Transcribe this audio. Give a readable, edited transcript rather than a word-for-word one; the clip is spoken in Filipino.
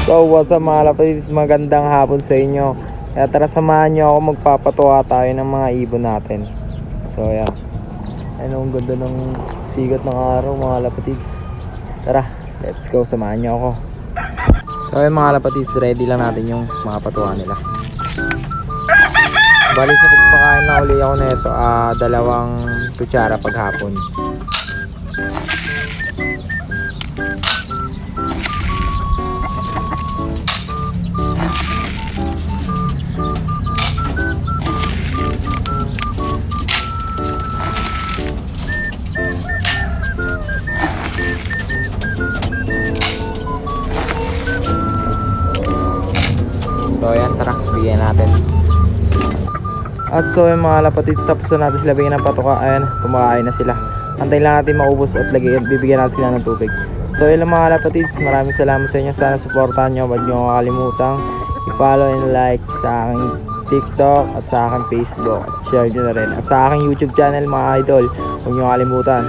So what's up mga lapatids, magandang hapon sa inyo. Kaya tara samahan nyo ako, magpapatuwa tayo ng mga ibon natin. So yan, ang ganda ng sigat ng araw mga lapatids. Tara, let's go, samahan nyo ako. So yan mga lapatids, ready lang natin yung mga patuwa nila. Bali sa pagpakain na uli ako na ito, 2 kutsara paghapon. So ayan, tara, bigyan natin. At so yung mga lapatid, tapos na natin sila bigyan ng patuka. Ayan, kumakain na sila. Antayin lang natin maubos at bibigyan natin sila ng tubig. So yun lang mga lapatids, maraming salamat sa inyo. Sana supportahan nyo, huwag nyo kakalimutang i-follow and like sa aking TikTok at sa aking Facebook. At share nyo na rin. At sa aking YouTube channel mga idol, huwag nyo kalimutan.